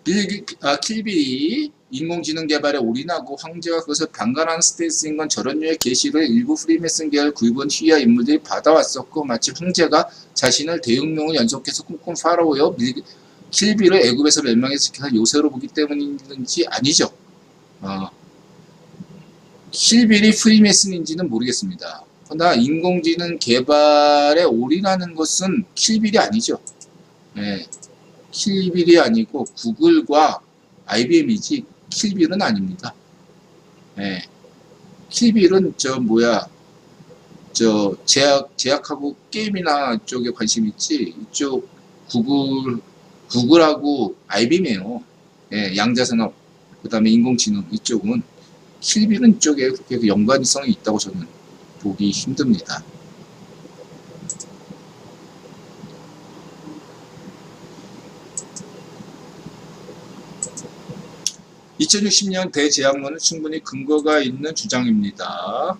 킬빌이 인공지능 개발에 올인하고 황제가 그것을 방관하는 스탠스인 건 저런 류의 계시를 일부 프리메슨 계열 구입원 휘하 인물들이 받아왔었고, 마치 황제가 자신을 대응명을 연속해서 꿈꾼 파라오여 킬빌을 애굽에서 멸망시켜서 요새로 보기 때문인지 아니죠. 킬빌이 프리메슨인지는 모르겠습니다. 그러나 인공지능 개발에 올인하는 것은 킬빌이 아니죠. 네. 킬빌이 아니고 구글과 IBM이지 킬빌은 아닙니다. 네. 킬빌은 제약하고 게임이나 쪽에 관심 있지, 이쪽 구글하고 IBM이에요. 네. 양자산업, 그 다음에 인공지능 이쪽은, 킬빌은 쪽에 그렇게 연관성이 있다고 저는 보기 힘듭니다. 2060년 대재앙론은 충분히 근거가 있는 주장입니다.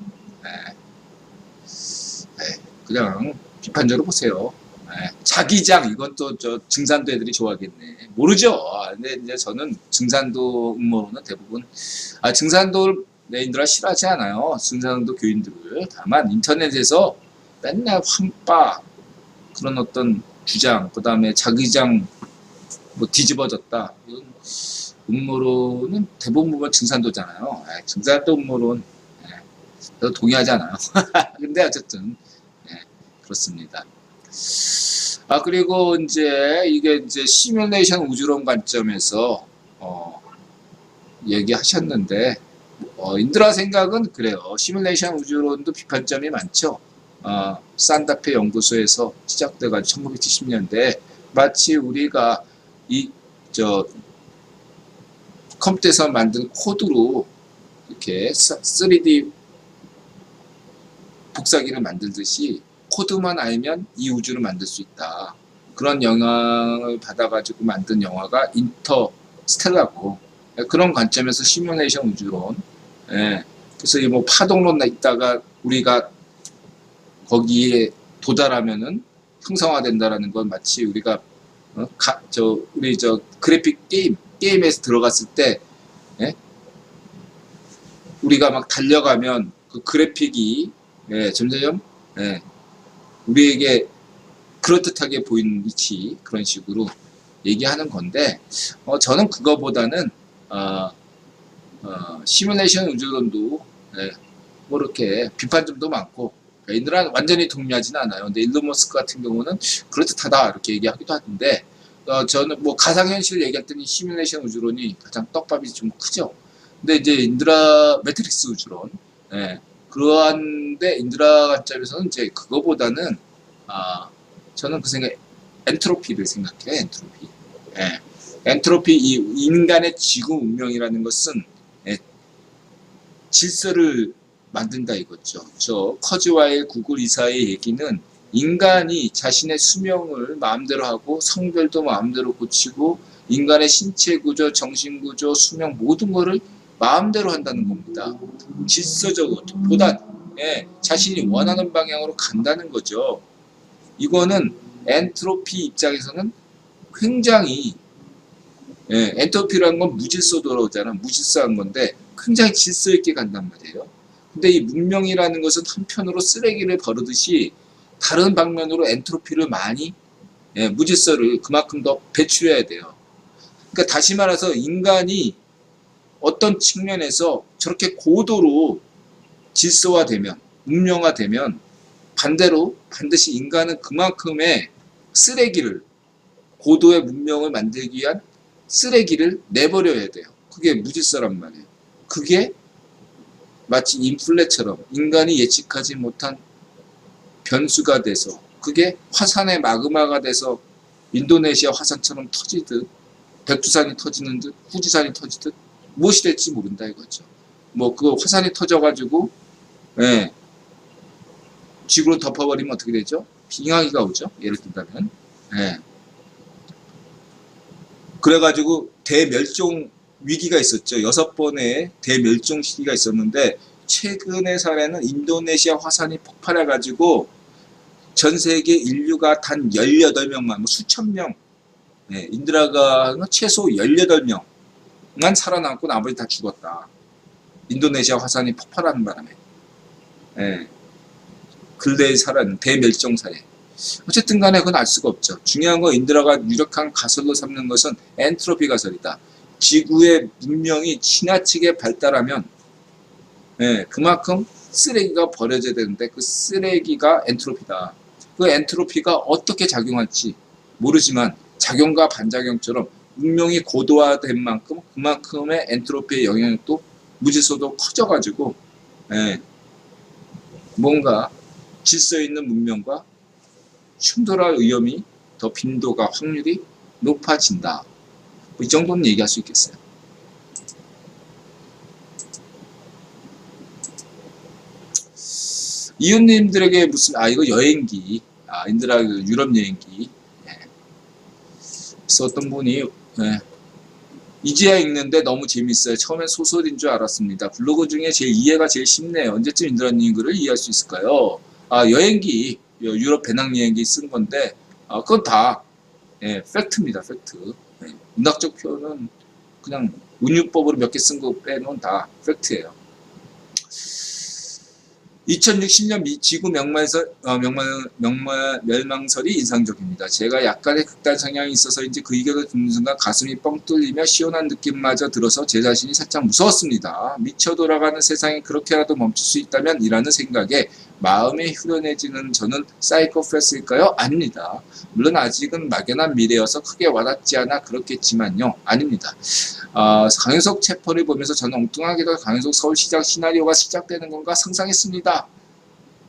그냥 비판적으로 보세요. 자기장, 이건 또 증산도 애들이 좋아하겠네. 모르죠. 근데 이제 저는 증산도 음모론은 대부분, 증산도 내인들아 싫어하지 않아요. 증산도 교인들을. 다만 인터넷에서 맨날 환빠 그런 어떤 주장, 그 다음에 자기장 뭐 뒤집어졌다, 이런 음모론은 대부분 보면 증산도잖아요. 증산도 음모론 저도 동의하지 않아요. 근데 어쨌든 그렇습니다. 그리고 이게 시뮬레이션 우주론 관점에서 얘기하셨는데, 인드라 생각은 그래요. 시뮬레이션 우주론도 비판점이 많죠. 산타페 연구소에서 시작돼가지고 1970년대 마치 우리가 컴퓨터에서 만든 코드로 이렇게 3D 복사기를 만들듯이 코드만 알면 이 우주를 만들 수 있다. 그런 영향을 받아가지고 만든 영화가 인터스텔라고, 그런 관점에서 시뮬레이션 우주론. 그래서 뭐 파동론 있다가 우리가 거기에 도달하면은 형상화된다라는 건 마치 우리가 우리 그래픽 게임에서 들어갔을 때, 우리가 막 달려가면 그 그래픽이 점점 우리에게 그럴듯하게 보이는 위치, 그런 식으로 얘기하는 건데, 저는 그거보다는 시뮬레이션 우주론도 뭐 이렇게 비판점도 많고, 얘들은 완전히 동의하지는 않아요. 근데 일론 머스크 같은 경우는 그럴듯하다 이렇게 얘기하기도 하던데, 저는 뭐 가상현실 얘기할 때는 시뮬레이션 우주론이 가장 떡밥이 좀 크죠. 근데 이제 인드라 매트릭스 우주론, 그러한데 인드라 관점에서는 이제 그거보다는 저는 그 생각, 엔트로피를 생각해요. 엔트로피. 엔트로피, 이 인간의 지구 운명이라는 것은 질서를 만든다 이거죠. 저 커즈와의 구글 이사의 얘기는 인간이 자신의 수명을 마음대로 하고 성별도 마음대로 고치고 인간의 신체 구조, 정신 구조, 수명 모든 거를 마음대로 한다는 겁니다. 질서적으로 보다 자신이 원하는 방향으로 간다는 거죠. 이거는 엔트로피 입장에서는 굉장히, 엔트로피라는 건 무질서도로 오잖아. 무질서한 건데 굉장히 질서 있게 간단 말이에요. 근데 이 문명이라는 것은 한편으로 쓰레기를 버르듯이 다른 방면으로 엔트로피를 많이, 무질서를 그만큼 더 배출해야 돼요. 그러니까 다시 말해서 인간이 어떤 측면에서 저렇게 고도로 질서화되면, 문명화되면 반대로 반드시 인간은 그만큼의 쓰레기를, 고도의 문명을 만들기 위한 쓰레기를 내버려야 돼요. 그게 무질서란 말이에요. 그게 마치 인플레처럼 인간이 예측하지 못한 변수가 돼서, 그게 화산의 마그마가 돼서 인도네시아 화산처럼 터지듯, 백두산이 터지는 듯, 후지산이 터지듯 무엇이 될지 모른다 이거죠. 뭐 그 화산이 터져가지고 지구를 덮어버리면 어떻게 되죠? 빙하기가 오죠. 예를 든다면. 그래가지고 대멸종 위기가 있었죠. 6번의 대멸종 시기가 있었는데, 최근의 사례는 인도네시아 화산이 폭발해가지고 전 세계 인류가 단 18명만, 뭐 수천 명 예, 인드라가 최소 18명만 살아남고 나머지 다 죽었다. 인도네시아 화산이 폭발하는 바람에. 예, 근래에 살았는 대멸종사에. 어쨌든 간에 그건 알 수가 없죠. 중요한 건 인드라가 유력한 가설로 삼는 것은 엔트로피 가설이다. 지구의 문명이 지나치게 발달하면 예, 그만큼 쓰레기가 버려져야 되는데 그 쓰레기가 엔트로피다. 그 엔트로피가 어떻게 작용할지 모르지만 작용과 반작용처럼 문명이 고도화된 만큼 그만큼의 엔트로피의 영향력도 무질서도 커져가지고 예, 뭔가 질서 있는 문명과 충돌할 위험이 더 빈도가 확률이 높아진다. 이 정도는 얘기할 수 있겠어요. 이웃님들에게 무슨 이거 여행기 인드라 유럽 여행기 그래서 어떤 분이 이제야 읽는데 너무 재밌어요. 처음엔 소설인 줄 알았습니다. 블로그 중에 이해가 제일 쉽네요. 언제쯤 인드라님 글을 이해할 수 있을까요? 여행기 유럽 배낭여행기 쓴 건데 그건 다 팩트입니다. 팩트. 문학적 표현은 그냥 운유법으로 몇 개 쓴 거 빼놓은 다 팩트예요. 2060년 지구 멸망설이 인상적입니다. 제가 약간의 극단 성향이 있어서인지 그 의견을 듣는 순간 가슴이 뻥 뚫리며 시원한 느낌마저 들어서 제 자신이 살짝 무서웠습니다. 미쳐 돌아가는 세상이 그렇게라도 멈출 수 있다면 이라는 생각에 마음이 후련해지는 저는 사이코패스일까요? 아닙니다. 물론 아직은 막연한 미래여서 크게 와닿지 않아 그렇겠지만요. 아닙니다. 강효석 체포를 보면서 저는 엉뚱하게도 강효석 서울시장 시나리오가 시작되는 건가 상상했습니다.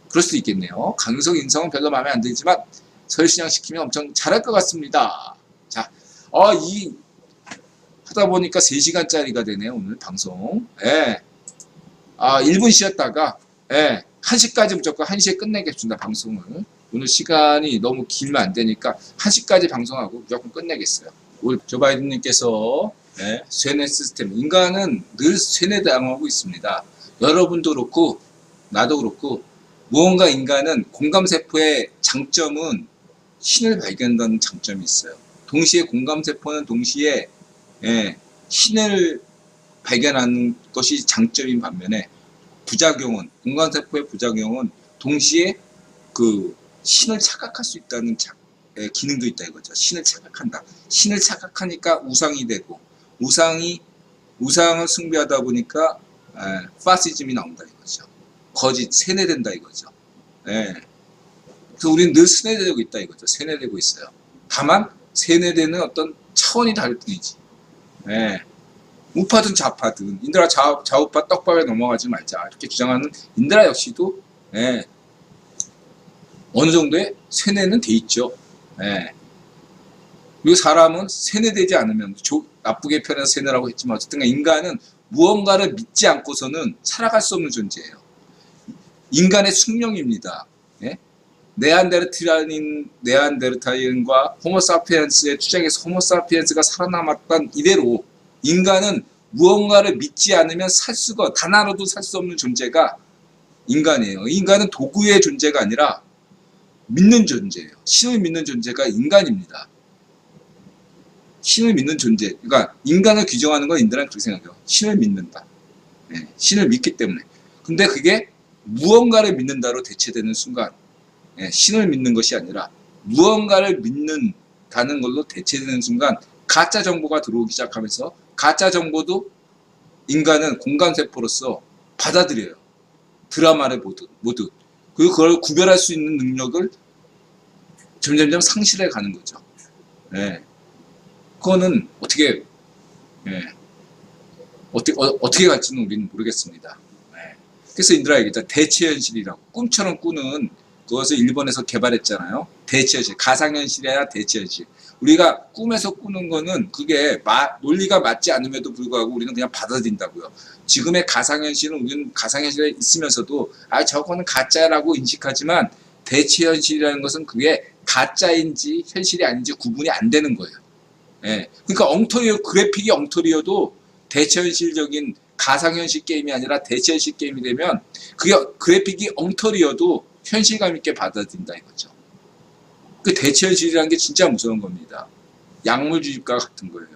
그럴 수도 있겠네요. 강효석 인성은 별로 마음에 안 들지만 서울시장 시키면 엄청 잘할 것 같습니다. 자, 하다 보니까 3시간짜리가 되네요. 오늘 방송. 1분 쉬었다가 1시까지 무조건 1시에 끝내겠습니다. 방송을. 오늘 시간이 너무 길면 안 되니까 1시까지 방송하고 무조건 끝내겠어요. 오늘 조 바이든님께서 쇠뇌 시스템. 인간은 늘 쇠뇌당하고 있습니다. 여러분도 그렇고 나도 그렇고 무언가 인간은 공감세포의 장점은 신을 발견한다는 장점이 있어요. 동시에 공감세포는 동시에 신을 발견하는 것이 장점인 반면에 부작용은 공감세포의 부작용은 동시에 그 신을 착각할 수 있다는 기능도 있다 이거죠. 신을 착각한다. 신을 착각하니까 우상이 되고 우상을 숭배하다 보니까 파시즘이 나온다 이거죠. 거짓 세뇌된다 이거죠. 그래서 우리는 늘 세뇌되고 있다 이거죠. 세뇌되고 있어요. 다만 세뇌되는 어떤 차원이 다를 뿐이지. 우파든 좌파든 인드라 좌우파 떡밥에 넘어가지 말자 이렇게 주장하는 인드라 역시도 어느 정도의 세뇌는 돼 있죠. 그리고 사람은 세뇌되지 않으면 나쁘게 표현해서 세뇌라고 했지만 어쨌든 인간은 무언가를 믿지 않고서는 살아갈 수 없는 존재예요. 인간의 숙명입니다. 네안데르탈인과 호모사피엔스의 투쟁에서 호모사피엔스가 살아남았던 이대로 인간은 무언가를 믿지 않으면 단 하루도 살 수 없는 존재가 인간이에요. 인간은 도구의 존재가 아니라 믿는 존재예요. 신을 믿는 존재가 인간입니다. 신을 믿는 존재. 그러니까 인간을 규정하는 건 인간은 그렇게 생각해요. 신을 믿는다. 신을 믿기 때문에. 근데 그게 무언가를 믿는다로 대체되는 순간 신을 믿는 것이 아니라 무언가를 믿는다는 걸로 대체되는 순간 가짜 정보가 들어오기 시작하면서 가짜 정보도 인간은 공감세포로서 받아들여요. 드라마를 보듯. 그리고 그걸 구별할 수 있는 능력을 점점점 상실해 가는 거죠. 그거는 어떻게 갈지는 우리는 모르겠습니다. 그래서 인드라 얘기했죠. 대체현실이라고. 꿈처럼 꾸는 그것을 일본에서 개발했잖아요. 대체현실. 가상현실이 아니라 대체현실. 우리가 꿈에서 꾸는 거는 그게 논리가 맞지 않음에도 불구하고 우리는 그냥 받아들인다고요. 지금의 가상현실은 우리는 가상현실에 있으면서도 저거는 가짜라고 인식하지만 대체현실이라는 것은 그게 가짜인지 현실이 아닌지 구분이 안 되는 거예요. 그러니까 그래픽이 엉터리여도 대체현실적인 가상현실 게임이 아니라 대체현실 게임이 되면 그게 그래픽이 엉터리여도 현실감 있게 받아들인다 이거죠. 그 대체현실이라는 게 진짜 무서운 겁니다. 약물 주입과 같은 거예요.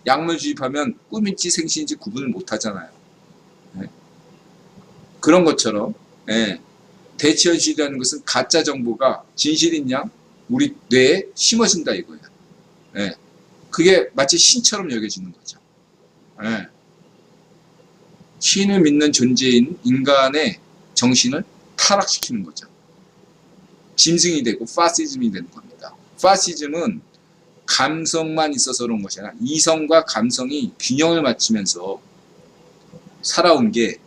약물 주입하면 꿈인지 생시인지 구분을 못 하잖아요. 예. 그런 것처럼 예. 대치현실이라는 것은 가짜 정보가 진실인 양 우리 뇌에 심어진다 이거예요. 예. 그게 마치 신처럼 여겨지는 거죠. 예. 신을 믿는 존재인 인간의 정신을 타락시키는 거죠. 짐승이 되고 파시즘이 되는 겁니다. 파시즘은 감성만 있어서 그런 것이 아니라 이성과 감성이 균형을 맞추면서 살아온 게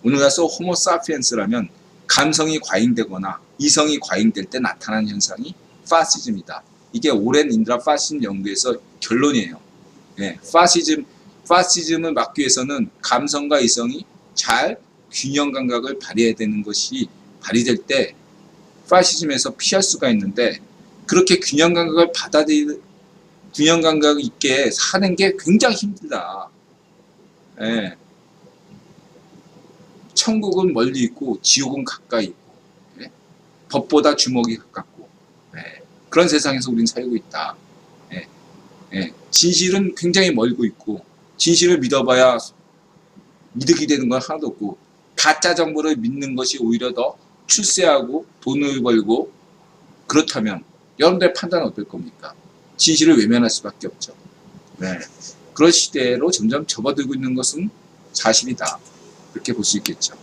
오늘날서 호모사피엔스라면 감성이 과잉되거나 이성이 과잉될 때 나타나는 현상이 파시즘이다. 이게 오랜 인드라 파시즘 연구에서 결론이에요. 예, 파시즘을 막기 위해서는 감성과 이성이 잘 균형 감각을 발휘해야 되는 것이 발휘될 때 파시즘에서 피할 수가 있는데 그렇게 균형 감각을 균형 감각 있게 사는 게 굉장히 힘들다. 예. 천국은 멀리 있고 지옥은 가까이 있고 예. 법보다 주먹이 가깝고 예. 그런 세상에서 우리는 살고 있다. 예. 예. 진실은 굉장히 멀고 있고 진실을 믿어봐야 이득이 되는 건 하나도 없고 가짜 정보를 믿는 것이 오히려 더 출세하고 돈을 벌고 그렇다면 여러분들의 판단은 어떨 겁니까? 진실을 외면할 수밖에 없죠. 네. 그런 시대로 점점 접어들고 있는 것은 사실이다. 그렇게 볼 수 있겠죠.